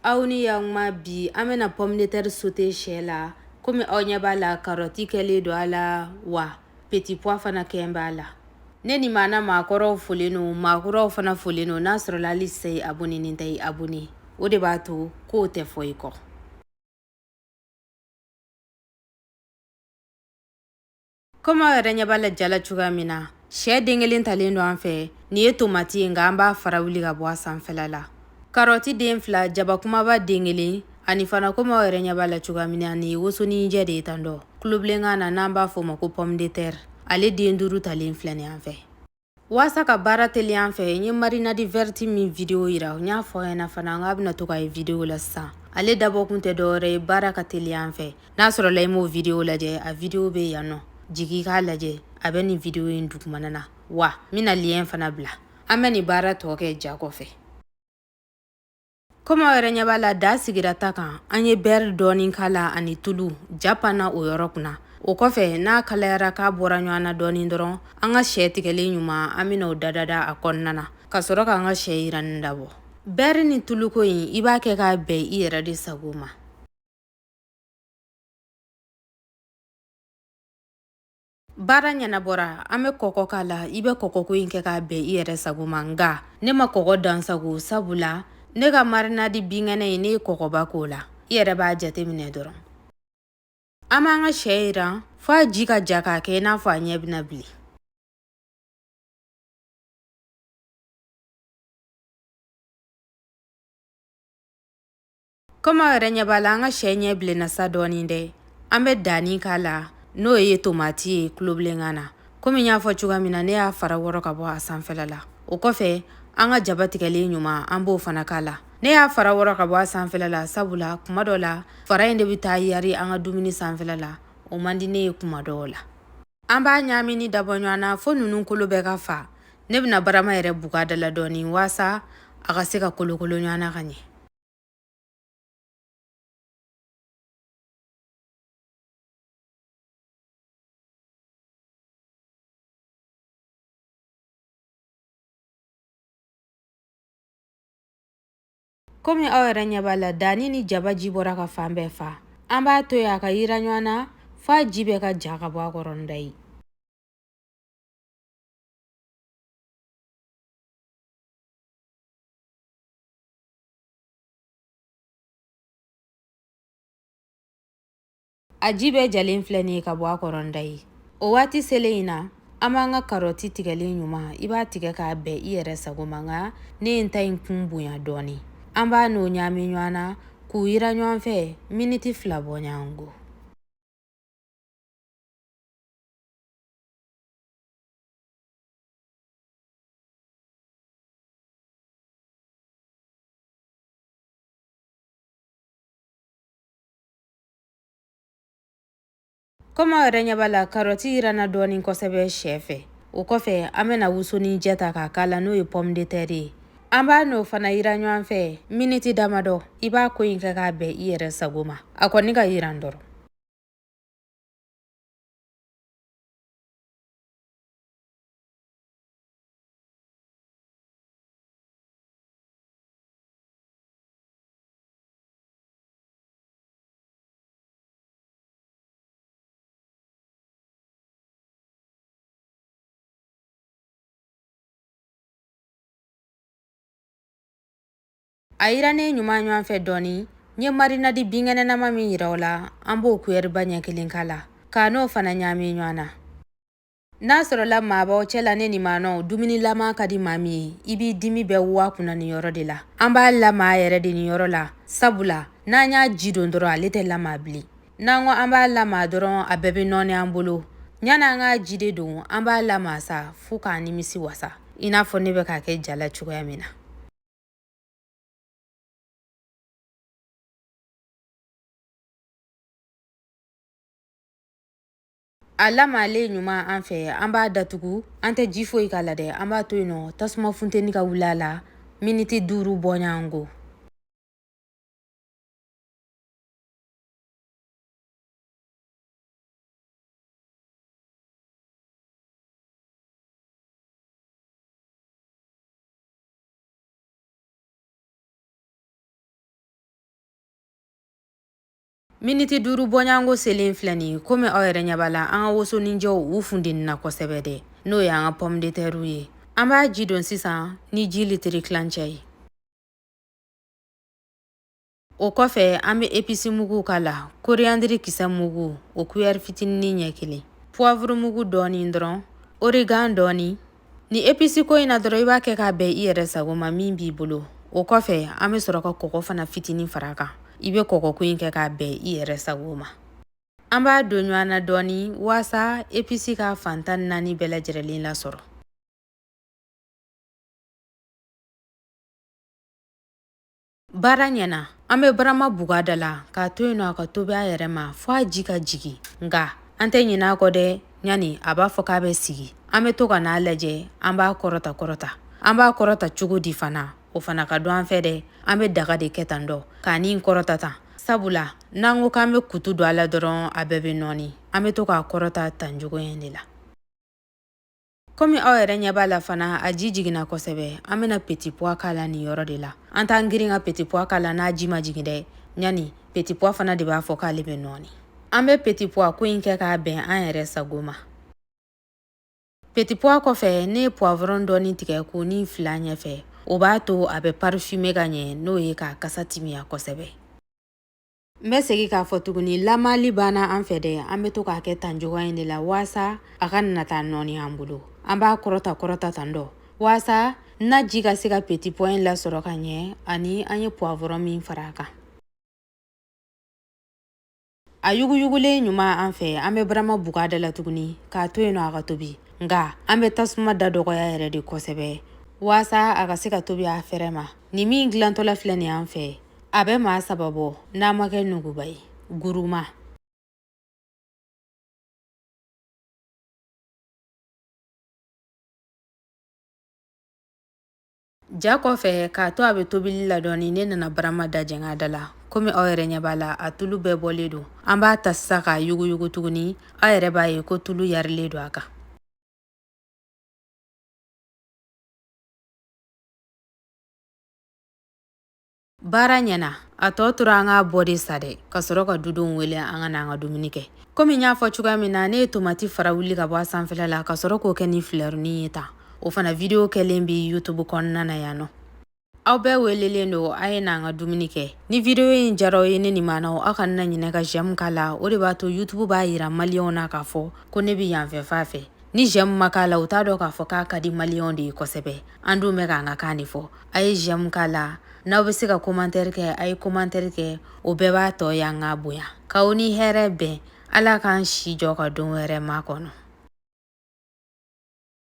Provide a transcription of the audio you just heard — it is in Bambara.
Aw ni yang ma bi an bena pomme de terre sauté sɛ la komi aw ɲɛ b'a la karɔti kɛlen do a la wa petit pois fana kɛn b'a la. Ne ni maana maakɔrɔw folen no maakuraw fana folen no n'a sɔrɔla hali sisan abonné nin tɛ abonné o de b'a to k'o tɛ fɔ i kɔ. Komi aw yɛrɛ ɲɛ b'a la jala cogoya min na sɛ den kelen talen do an fɛ nin ye tomati ye nka an b'a fara wuli ka bɔ a sanfɛla la. Karɔti den fila jaba kumaba den kelen ani fana komi aw yɛrɛ ɲɛ b'a la cogoya min na nin ye wosoninjɛ de ye tan dɔ kulobilenkan na n'an b'a fɔ ma ko pomme de terre ale den 5 talen filɛ nin an fɛ. Waasa ka baara teliya an fɛ n ye marinade verte min video yira n y'a fɔ ɲɛna fana n bɛna to k'a ye video la sisan ale dabɔkun tɛ dɔwɛrɛ ye baara ka teliya an fɛ n'a sɔrɔla i m'o video lajɛ a video bɛ yan nɔ jigi k'a lajɛ a bɛ nin video in dugumana na wa n bɛna lien fana bila an bɛ nin baara tɔ kɛ ja kɔfɛ. Komi aw yɛrɛ ɲɛ b'a la da sigira ta kan an ye beurre dɔɔni k'a la ani tulu ja panna o yɔrɔ kunna o kɔfɛ n'a kalayara k'a bɔra ɲɔgɔn na dɔɔni dɔrɔn an ka sɛ tigɛlen ɲuman an bɛna o dadada a kɔnɔna na ka sɔrɔ k'an ka sɛ yiranin dabɔ. Beurre ni tuluko in i b'a kɛ k'a bɛn i yɛrɛ de sago ma. Baara ɲɛnabɔra an bɛ kɔkɔ k'a la i bɛ kɔkɔko in kɛ k'a bɛn i yɛrɛ sago ma nka ne ma kɔkɔ dansago sabula ne ka marinade binkɛnɛ in ne ye kɔkɔba k'o la i yɛrɛ b'a jateminɛ dɔrɔn. An b'an ka sɛ yiran fo a ji ka ja k'a kɛ i n'a fɔ a ɲɛ bɛna bilen. Komi aw yɛrɛ ɲɛ b'a la an ka sɛ ɲɛ bilenna sa dɔɔni dɛ an bɛ dani k'a la n'o ye tomati ye kulobilenkan na komi n y'a fɔ cogoya min na ne y'a fara wɔrɔ ka bɔ a sanfɛla la o kɔfɛ an ka jaba tigɛlen ɲuman an b'o fana k'a la ne y'a fara wɔrɔ ka bɔ a sanfɛla la sabula kuma dɔ la fara in de bɛ taa yari an ka dumuni sanfɛla la o man di ne ye kuma dɔw la. An b'a ɲamini dabɔ ɲɔgɔn na fo ninnu kolo bɛɛ ka fa ne bɛna barama yɛrɛ buga da la dɔɔni waasa a ka se ka kolokolo ɲɔgɔn na ka ɲɛ. Komi aw yɛrɛ ɲɛ b'a la dani ni jaba ji bɔra ka fan bɛɛ fa an b'a to yen a ka yira ɲɔgɔn na f'a ji bɛɛ ka ja ka bɔ a kɔrɔ nda ye. A ji bɛɛ jalen filɛ nin ye ka bɔ a kɔrɔ nda ye o waati selen in na an b'an ka karɔti tigɛlen ɲuman i b'a tigɛ k'a bɛn i yɛrɛ sago ma nka ne ye n ta in kun bonya dɔɔni an b'a n'o ɲami ɲɔgɔn na k'u yira ɲɔgɔn fɛ miniti 2 bɔ ɲɔgɔn kɔ. Komi aw yɛrɛ ɲɛ b'a la karɔti yiranna dɔɔni kosɛbɛ sɛ fɛ o kɔfɛ an bɛna wosoninjɛ ta k'a k'a la n'o ye pomme de terre ye an b'a n'o fana yira ɲɔgɔn fɛ miniti damadɔ i b'a ko in kɛ k'a bɛn i yɛrɛ sago ma a kɔni ka yiran dɔrɔn. A yirannen ɲuman ɲɔgɔn fɛ dɔɔni n ye marinade binkɛnɛnama min yira o la an b'o kuyɛriba ɲɛ 1 k'a la k'a n'o fana ɲami ɲɔgɔn na. N'a sɔrɔla maabaw cɛla ne ni maanɔw dumunilama ka di maa min ye i b'i dimi bɛɛ waa kunna nin yɔrɔ de la an b'a lamaa yɛrɛ de nin yɔrɔ la sabula n'an y'a ji don dɔrɔn ale tɛ lamaa bilen n'an ko an b'a lamaa dɔrɔn a bɛɛ bɛ nɔɔni an bolo ɲ'an k'a ji de don an b'a lamaa sa fo k'a nimisi wasa i n'a fɔ ne bɛ k'a kɛ jala cogoya min na. A lamaale ɲuman an fɛ an b'a datugu an tɛ ji foyi k'a la dɛ an b'a to yen nɔ tasuma funteni ka wuli a la miniti 5 bɔ ɲɔgɔn kɔ. Miniti 5 bɔɲango selen filɛ nin ye komi aw yɛrɛ ɲɛ b'a la an ka wosoninjɛw u funteni na kosɛbɛ dɛ n'o y'an ka pomme de terre ye. An b'a ji don sisan ni ji litiri kilancɛ ye. O kɔfɛ an bɛ episi mugu k'a la, koriandiri kisɛ mugu o kuyɛri fitinin ɲɛ 1, poivre mugu dɔɔni dɔrɔn, origan dɔɔni. Ni episi ko in na dɔrɔn i b'a kɛ k'a bɛn i yɛrɛ sago ma min b'i bolo. O kɔfɛ an bɛ sɔrɔ ka kɔgɔ fana fitinin fara kan. I bɛ kɔgɔko in kɛ k'a bɛn i yɛrɛ sago ma. An b'a don ɲɔgɔn na dɔɔni waasa episi ka fan 14 bɛɛ lajɛlen lasɔrɔ. Baara ɲɛna, an bɛ barama buga da la k'a to yen nɔ a ka tobi a yɛrɛ ma fɔ a ji ka jigin. Nka an tɛ ɲinɛ a kɔ dɛ, ɲani a b'a fɔ k'a bɛ sigi. An bɛ to ka n'a lajɛ, an b'a kɔrɔta kɔrɔta. An b'a kɔrɔta cogo di fana? O fana ka dɔn an fɛ dɛ. An bɛ daga de kɛ tan dɔ, k'a ni kɔrɔta tan. Sabula, n'an ko k'an bɛ kutu don a la dɔrɔn a bɛɛ bɛ nɔɔni. An bɛ to k'a kɔrɔta tan cogo in de la. Komi aw yɛrɛ ɲɛ b'a la fana a ji jiginna kosɛbɛ, an bɛna petit pois k'a la nin yɔrɔ de la. An t'an girin ka petit pois k'a la n'a ji ma jigin dɛ. Ɲani petit pois fana de b'a fɔ k'ale bɛ nɔɔni. An bɛ petit pois ko in kɛ k'a bɛn an yɛrɛ sago ma. Petit pois kɔfɛ ne ye poivron dɔɔni tigɛ k'o ni fila ɲɛfɛ. O b'a to a bɛ parfumer ka ɲɛ n'o ye k'a kasa timiya kosɛbɛ. N bɛ segin k'a fɔ tuguni lamali banna an fɛ dɛ, an bɛ to k'a kɛ tan cogoya in de la waasa a ka na taa nɔɔni an bolo. An b'a kɔrɔta kɔrɔta tan dɔ waasa na ji ka se ka petit pois in lasɔrɔ ka ɲɛ ani an ye poivron min fara a kan. A yuguyugulen ɲuman an fɛ an bɛ barama buga da la tuguni k'a to yen nɔ a ka tobi. Nka an bɛ tasuma da dɔgɔya yɛrɛ de kosɛbɛ waasa a ka se ka tobi a fɛrɛ ma. Nin min dilantɔla filɛ nin an fɛ, a bɛ maa 3 bɔ n'a ma kɛ nuguba ye. Guruma. Ja kɔfɛ k'a to a bɛ tobili la dɔɔni ne nana barama da jɛngɛ a da la. Komi aw yɛrɛ ɲɛ b'a la a tulu bɛɛ bɔlen don. An b'a ta sisan k'a yuguyugu tuguni. Aw yɛrɛ b'a ye ko tulu yarilen don a kan. Baara ɲɛna, a tɔ tora an k'a bɔ de sa dɛ, ka sɔrɔ ka dudenw wele an ka n'an ka dumuni kɛ. Komi n y'a fɔ cogoya min na ne ye tomati fara wuli ka bɔ a sanfɛla la ka sɔrɔ k'o kɛ ni filɛrunin ye tan. O fana video kɛlen bɛ YouTube kɔnɔna na yan nɔ. Aw bɛɛ welelen don a ye n'an ka dumuni kɛ. Ni video in jara aw ye ne nin ma na aw kana ɲinɛ ka j'aime k'a la. O de b'a to YouTube b'a yira maliyɛnw na k'a fɔ ko ne bɛ yanfɛ fan fɛ. Ni j'aime ma k'a la u t'a dɔn k'a fɔ k'a ka di maliyɛnw de ye kosɛbɛ. An dun bɛ k'an ka kan de fɔ. A ye j'aime k'a la. N'aw bɛ se ka commentaire kɛ a ye commentaire kɛ. O bɛɛ b'a tɔ y'an ka bonya. K'aw ni hɛrɛ bɛn. Ala k'an si jɔ ka don wɛrɛ ma kɔnɔ.